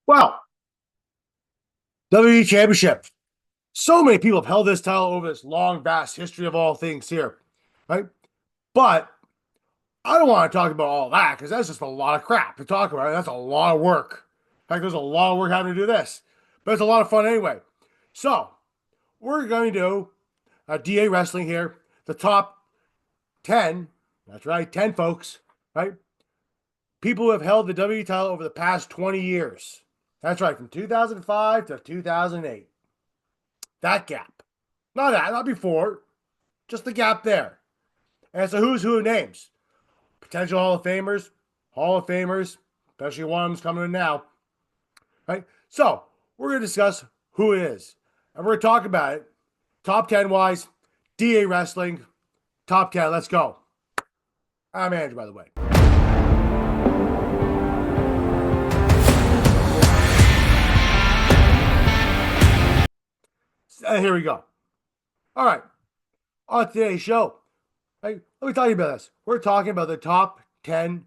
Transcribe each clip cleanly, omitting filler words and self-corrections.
Well, WWE Championship. So many people have held this title over this long, vast history of all things here, right? But I don't want to talk about all that because that's just a lot of crap to talk about. That's a lot of work. In fact, there's a lot of work having to do this, but it's a lot of fun anyway. So we're going to do a DA Wrestling here, the top 10. That's right, 10 folks, right? People who have held the WWE title over the past 20 years. That's right, from 2005 to 2008. That gap. Not before. Just the gap there. And it's a who's who of names. Potential Hall of Famers, especially one of them's coming in now. Right? So, we're going to discuss who it is. And we're going to talk about it. Top 10 wise, DA Wrestling, top 10. Let's go. I'm Andrew, by the way. And here we go. All right. On today's show, right, let me tell you about this. We're talking about the top 10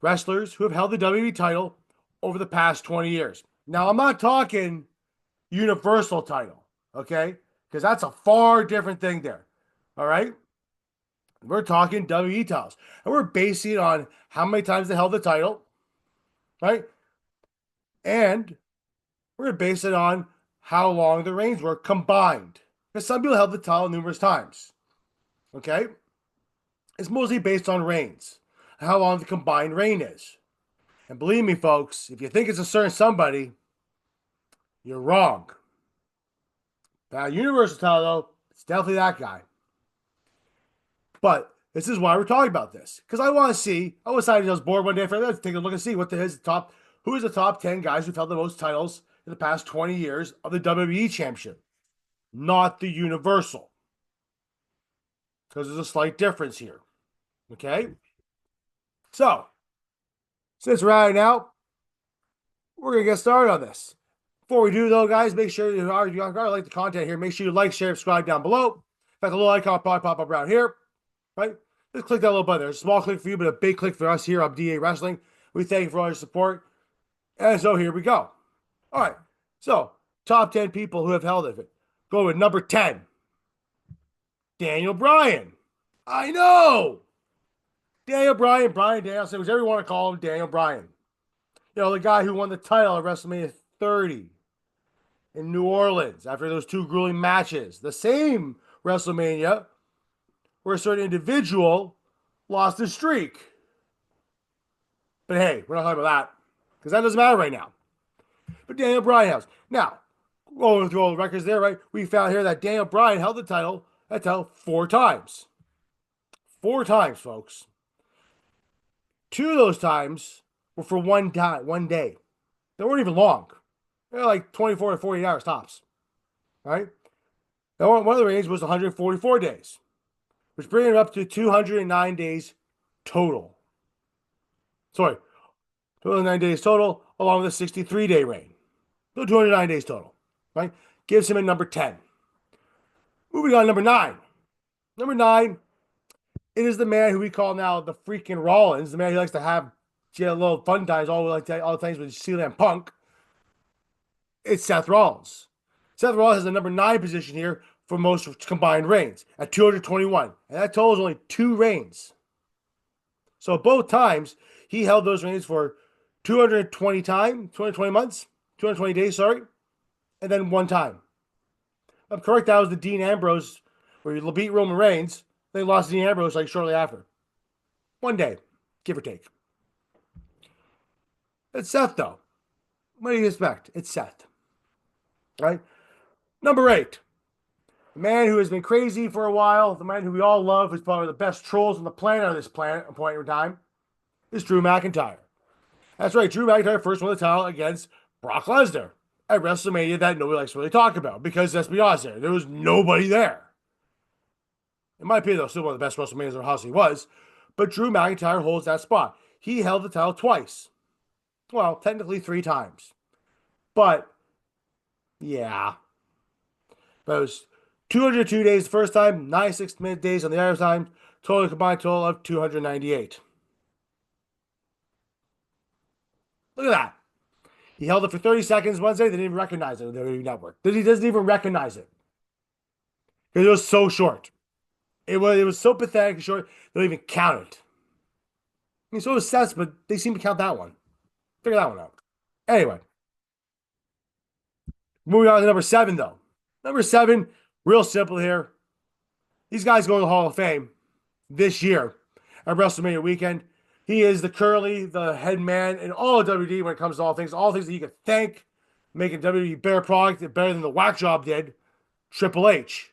wrestlers who have held the WWE title over the past 20 years. Now, I'm not talking Universal title, okay? Because that's a far different thing there. All right? We're talking WWE titles. And we're basing it on how many times they held the title, right? And we're going to base it on how long the reigns were combined. Because some people held the title numerous times. Okay? It's mostly based on reigns, how long the combined reign is. And believe me, folks, if you think it's a certain somebody, you're wrong. That Universal title, though, it's definitely that guy. But this is why we're talking about this. Because I want to see, I decided I was bored one day for that to take a look and see who is the top 10 guys who've held the most titles in the past 20 years of the WWE Championship, not the Universal. Because there's a slight difference here. Okay? So, since we're at it now, we're going to get started on this. Before we do, though, guys, make sure you like the content here. Make sure you like, share, subscribe down below. In fact, the little icon will probably pop up around here, right? Just click that little button. There's a small click for you, but a big click for us here on DA Wrestling. We thank you for all your support. And so here we go. All right. So, top 10 people who have held it. Go with number 10, Daniel Bryan. I know. Daniel Bryan, Bryan Danielson, whatever you want to call him, Daniel Bryan. You know, the guy who won the title at WrestleMania 30 in New Orleans after those two grueling matches. The same WrestleMania where a certain individual lost his streak. But hey, we're not talking about that because that doesn't matter right now. But Daniel Bryan has. Now, going through all the records there, right? We found here that Daniel Bryan held that title 4 times. 4 times, folks. 2 of those times were for one day. They weren't even long. They're like 24 to 48 hours tops. Right? Now, one of the reigns was 144 days, which brings it up to 209 days total. Sorry, 209 days total, along with a 63-day reign. So 209 days total. Right? Gives him a number 10. Moving on, number 9. Number 9, it is the man who we call now the freaking Rollins, the man who likes to have little fun times all the times with CM Punk. It's Seth Rollins. Seth Rollins has the number 9 position here for most combined reigns at 221. And that total is only 2 reigns. So both times, he held those reigns for 220 months, 220 days, sorry, and then 1 time. I'm correct, that was the Dean Ambrose, where he beat Roman Reigns. They lost Dean Ambrose like shortly after. 1 day, give or take. It's Seth, though. What do you expect? It's Seth. Right? Number 8. The man who has been crazy for a while, the man who we all love, who's probably the best trolls on the planet on this planet at a point in time, is Drew McIntyre. That's right, Drew McIntyre first won the title against Brock Lesnar at WrestleMania that nobody likes to really talk about because, let's be honest, there was nobody there. In my opinion, though, still one of the best WrestleManias in house he was, but Drew McIntyre holds that spot. He held the title twice. Well, technically 3 times. But, yeah. But it was 202 days the first time, 96 days on the other time, total combined total of 298. Look at that. He held it for 30 seconds Wednesday. They didn't even recognize it on the WWE Network. He doesn't even recognize it because it was so short. It was so pathetic and short. They don't even count it. I mean, so was Seth's, but they seem to count that one. Figure that one out. Anyway, moving on to number 7, though. Number 7, real simple here. These guys go to the Hall of Fame this year at WrestleMania weekend. He is currently the head man in all of WWE when it comes to all things that you could thank, making WWE better product better than the whack job did. Triple H.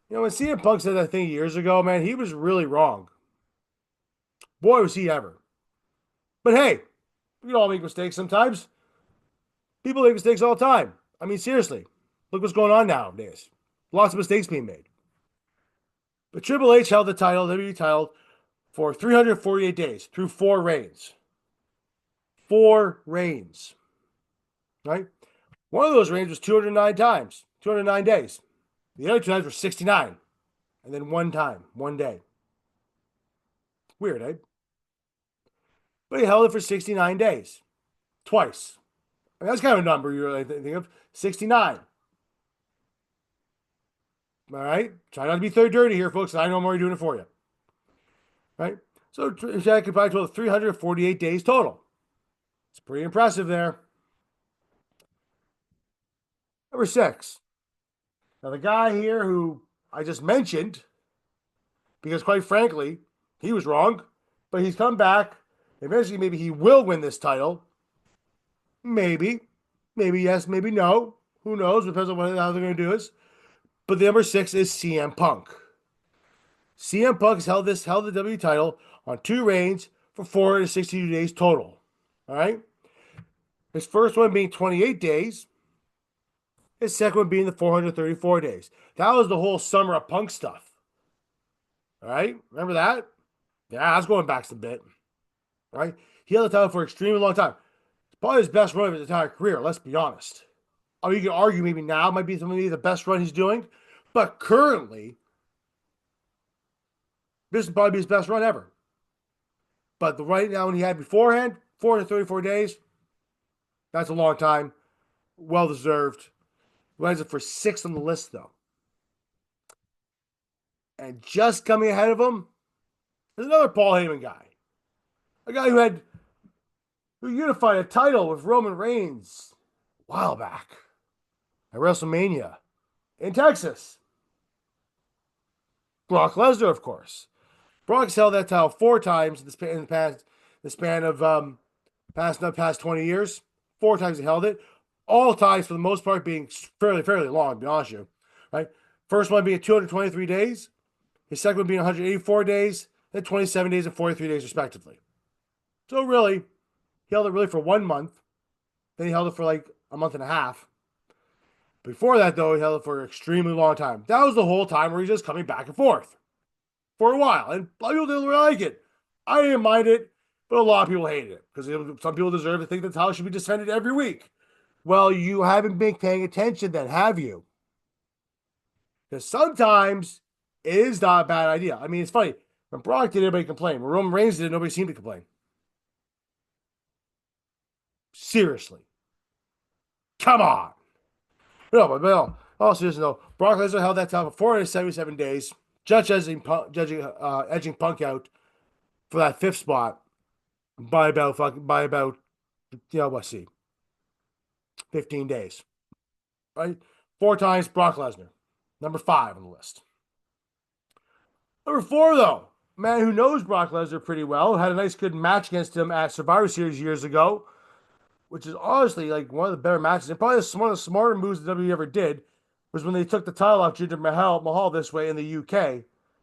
You know, when CM Punk said that thing years ago, man, he was really wrong. Boy, was he ever. But hey, we all make mistakes sometimes. People make mistakes all the time. I mean, seriously, look what's going on nowadays. Lots of mistakes being made. But Triple H held the title, WWE title, for 348 days through 4 reigns. 4 reigns. Right? One of those reigns was 209 times, 209 days. The other 2 times were 69. And then one time, one day. Weird, eh? But he held it for 69 days. Twice. I mean, that's kind of a number you really think of. 69. All right? Try not to be third dirty here, folks. I know I'm already doing it for you. Right? So Jack could probably total 348 days total. It's pretty impressive there. Number 6. Now, the guy here who I just mentioned, because quite frankly, he was wrong, but he's come back. Eventually, maybe he will win this title. Maybe. Maybe yes, maybe no. Who knows? Depends on how they're going to do this. But the number 6 is CM Punk. CM Punk has held the W title on 2 reigns for 462 days total. All right? His first one being 28 days. His second one being the 434 days. That was the whole summer of Punk stuff. All right? Remember that? Yeah, I was going back a bit. All right? He held the title for an extremely long time. It's probably his best run of his entire career, let's be honest. I mean, you can argue maybe now might be the best run he's doing, but currently, this would probably be his best run ever. But the right now when he had beforehand, 434 days, that's a long time. Well deserved. Runs it for 6th on the list, though. And just coming ahead of him is another Paul Heyman guy. A guy who unified a title with Roman Reigns a while back at WrestleMania in Texas. Brock Lesnar, of course. Brock's held that title 4 times in the span of past 20 years. 4 times he held it. All times, for the most part, being fairly long, to be honest with you. Right? First one being 223 days. His second one being 184 days. Then 27 days and 43 days, respectively. So really, he held it really for 1 month. Then he held it for like a month and a half. Before that, though, he held it for an extremely long time. That was the whole time where he's just coming back and forth for a while. And a lot of people didn't really like it. I didn't mind it, but a lot of people hated it because some people deserve to think the title should be defended every week. Well, you haven't been paying attention then, have you? Because sometimes it is not a bad idea. I mean, it's funny. When Brock did, everybody complained. When Roman Reigns did it, nobody seemed to complain. Seriously. Come on. No, but no. Also, just know, Brock Lesnar held that title for 477 days, edging Punk out for that 5th spot by about, let's see, 15 days. Right? 4 times Brock Lesnar. Number 5 on the list. Number 4, though, a man who knows Brock Lesnar pretty well, had a nice good match against him at Survivor Series years ago, which is honestly like one of the better matches, and probably one of the smarter moves the WWE ever did, was when they took the title off Jinder Mahal this way in the UK,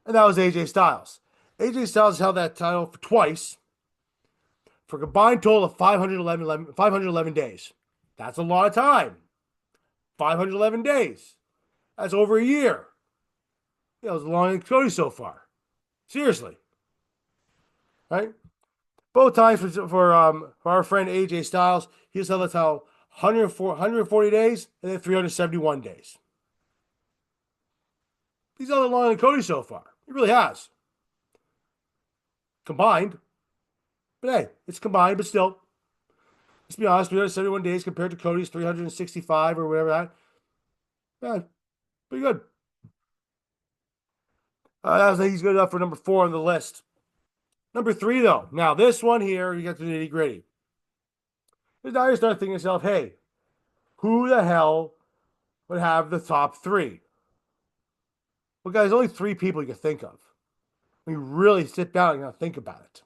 and that was AJ Styles. AJ Styles held that title for twice, for a combined total of 511 days. That's a lot of time. 511 days. That's over a year. It was longer than Cody so far. Seriously. Right? Both times for our friend AJ Styles, he was held the title 140 days and then 371 days. He's held it longer than Cody so far. He really has. Combined. But hey, it's combined, but still. Let's be honest, 371 days compared to Cody's 365 or whatever that. Yeah, pretty good. I think he's good enough for number 4 on the list. Number 3, though. Now, this one here, you get to the nitty gritty. Now you start thinking to yourself, hey, who the hell would have the top 3? Well, guys, only 3 people you can think of. When you really sit down and think about it.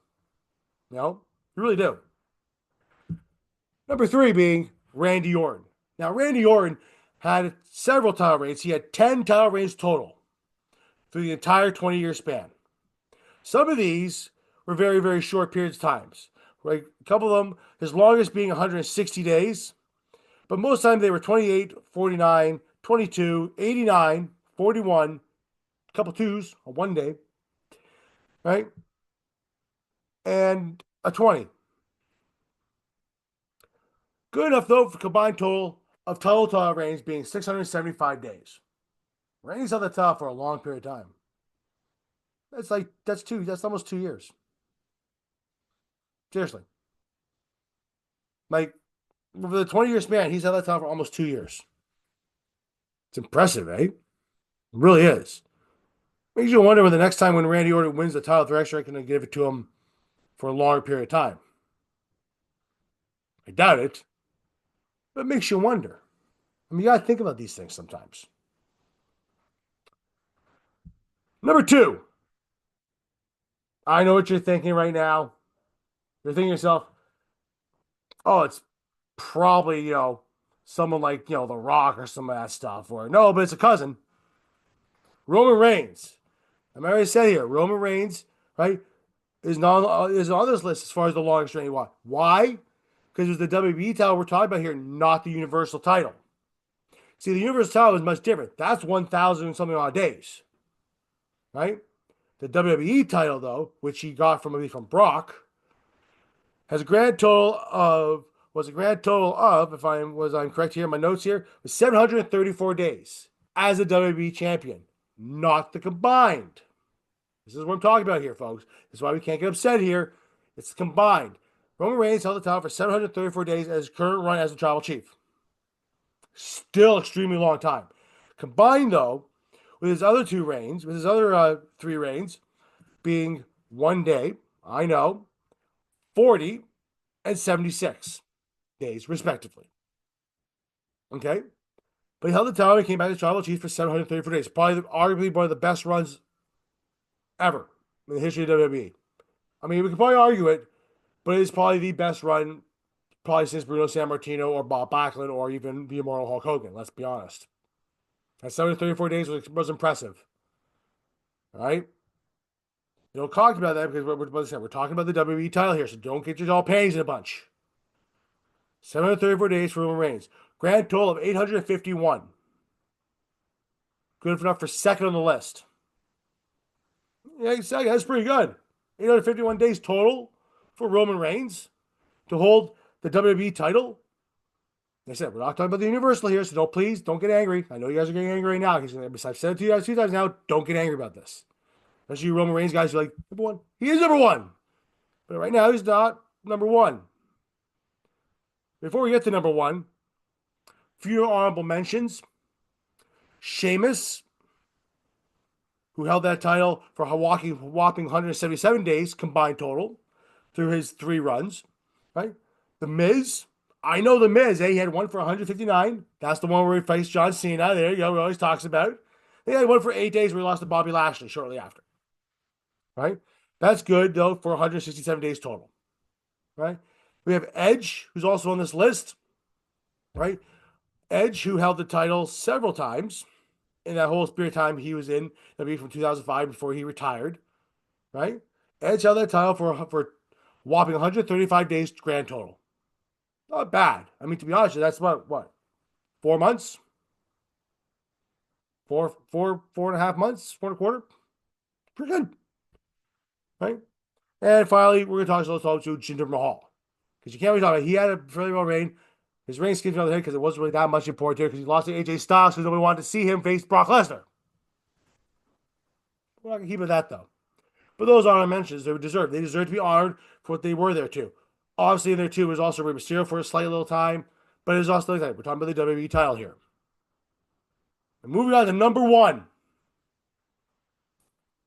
You know, you really do. Number 3 being Randy Orton. Now, Randy Orton had several title reigns. He had 10 title reigns total through the entire 20-year span. Some of these were very, very short periods of times. Right? A couple of them, his longest being 160 days. But most of the time they were 28, 49, 22, 89, 41, a couple twos on one day. Right? And a 20. Good enough, though, for combined total of title reigns being 675 days. Randy's held that title for a long period of time. That's almost 2 years. Seriously. Like, over the 20-year span, he's held that title for almost 2 years. It's impressive, eh? It really is. Makes you wonder when the next time when Randy Orton wins the title, they're actually going to give it to him for a longer period of time. I doubt it. But it makes you wonder. I mean, you got to think about these things sometimes. Number 2. I know what you're thinking right now. You're thinking to yourself, oh, it's probably, someone like, The Rock or some of that stuff. Or, no, but it's a cousin. Roman Reigns. I'm already said here, Roman Reigns, right, is on this list as far as the longest reign. Why? Because it was the WWE title we're talking about here, not the Universal title. See, the Universal title is much different. That's 1,000 and something odd days. Right? The WWE title, though, which he got from Brock, has a grand total of, if I'm correct here in my notes here, was 734 days as a WWE champion, not the combined. This is what I'm talking about here, folks. This is why we can't get upset here. It's combined. Roman Reigns held the title for 734 days as his current run as the tribal chief. Still extremely long time. Combined, though, with his other 3 reigns being 1 day, 40 and 76 days, respectively. Okay? But he held the title and came back as tribal chief for 734 days. Arguably one of the best runs ever in the history of WWE. I mean, we could probably argue it, but it is probably the best run probably since Bruno Sammartino or Bob Backlund or even the immortal Hulk Hogan, let's be honest. That 734 days was impressive. All right? You don't talk about that because we're talking about the WWE title here, so don't get your all panties in a bunch. 734 days for Roman Reigns. Grand total of 851. Good enough for second on the list. Yeah, that's pretty good. 851 days total for Roman Reigns to hold the WWE title. Like I said, we're not talking about the Universal here, so don't get angry. I know you guys are getting angry right now because I've said it to you guys 2 times now. Don't get angry about this. Especially you Roman Reigns guys, you're like, number 1. He is number 1. But right now, he's not number 1. Before we get to number 1, a few honorable mentions. Sheamus, who held that title for a whopping 177 days combined total through his 3 runs. Right? The Miz. I know The Miz. He had one for 159. That's the one where he faced John Cena. There you go. He always talks about. He had one for 8 days where he lost to Bobby Lashley shortly after. Right? That's good, though, for 167 days total. Right? We have Edge, who's also on this list. Right? Edge, who held the title several times in that whole period of time he was in WWE from 2005 before he retired. Right? Edge held that title for whopping 135 days grand total. Not bad. I mean, to be honest, that's what? 4 months? 4.5 months? 4.25? Pretty good. Right? And finally, we're going to talk to Jinder Mahal. Because you can't really talk about it. He had a fairly well reign. His reign skipped on the head because it wasn't really that much important here because he lost to AJ Styles because nobody wanted to see him face Brock Lesnar. We're not going to keep it that, though. But those honorable mentions, they deserve to be honored for what they were there to. Obviously, in there too was also Rey Mysterio for a slight little time, but it was also like that. We're talking about the WWE title here. And moving on to number one,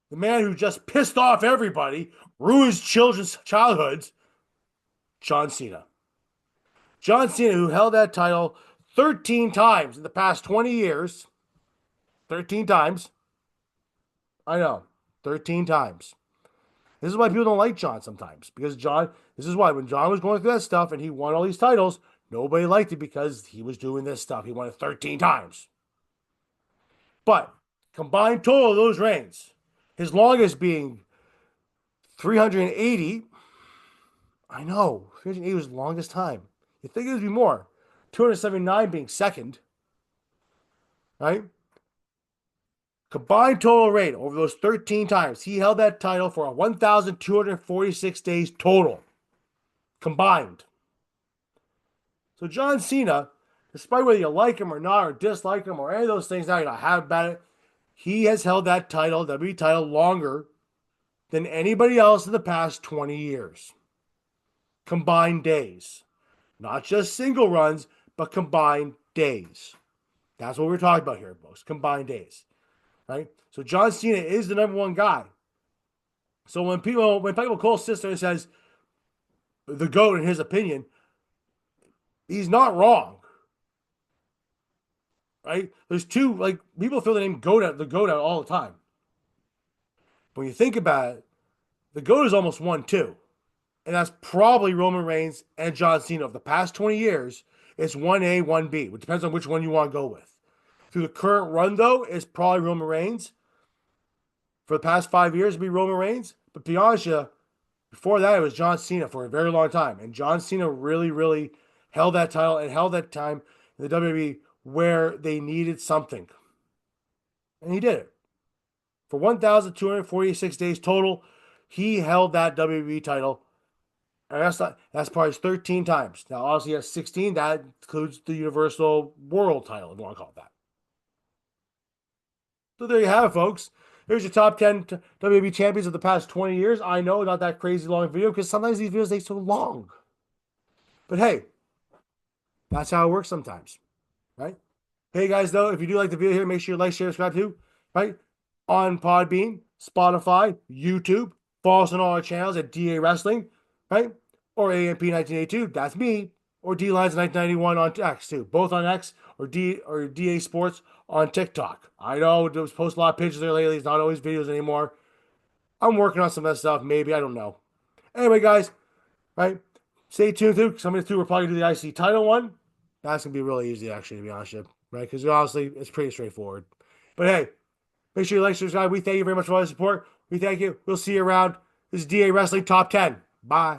the man who just pissed off everybody, ruins children's childhoods, John Cena. John Cena, who held that title 13 times in the past 20 years. 13 times. I know. 13 times. This is why people don't like John sometimes. Because John, this is why when John was going through that stuff and he won all these titles, nobody liked it because he was doing this stuff. He won it 13 times. But combined total of those reigns, his longest being 380. I know. 380 was the longest time. You'd think it would be more. 279 being second. Right? Combined total reign over those 13 times, he held that title for 1,246 days total. Combined. So John Cena, despite whether you like him or not, or dislike him, or any of those things now, you don't have about it, he has held that title, WWE title, longer than anybody else in the past 20 years. Combined days. Not just single runs, but combined days. That's what we're talking about here, folks. Combined days. Right? So John Cena is the number one guy. So when Michael Cole sits there and says the GOAT in his opinion, he's not wrong. Right? There's two, like, people throw the name GOAT out all the time. But when you think about it, the GOAT is almost 1-2. And that's probably Roman Reigns and John Cena. Of the past 20 years, it's 1A, 1B. It depends on which one you want to go with. Through the current run, though, it's probably Roman Reigns. For the past 5 years, it'd be Roman Reigns. But to be honest with you, before that, it was John Cena for a very long time. And John Cena really, really held that title and held that time in the WWE where they needed something. And he did it. For 1,246 days total, he held that WWE title. And that's probably 13 times. Now, obviously, he has 16. That includes the Universal World title, if you want to call it that. So there you have it, folks. Here's your top 10 WWE champions of the past 20 years. I know, not that crazy long video, because sometimes these videos take so long. But hey, that's how it works sometimes, right? Hey, guys, though, if you do like the video here, make sure you like, share, subscribe too, right? On Podbean, Spotify, YouTube. Follow us on all our channels at DA Wrestling, right? Or AMP 1982. That's me. Or D-Lines 1991 on X too. Both on X or DA Sports on TikTok. I know there was post a lot of pictures there lately. It's not always videos anymore. I'm working on some of that stuff. Maybe. I don't know. Anyway, guys, right? Stay tuned too. Some of the two we're probably going to do the IC title one. That's going to be really easy, actually, to be honest with you. Right? Because honestly, it's pretty straightforward. But hey, make sure you like, subscribe. We thank you very much for all the support. We thank you. We'll see you around. This is DA Wrestling Top 10. Bye.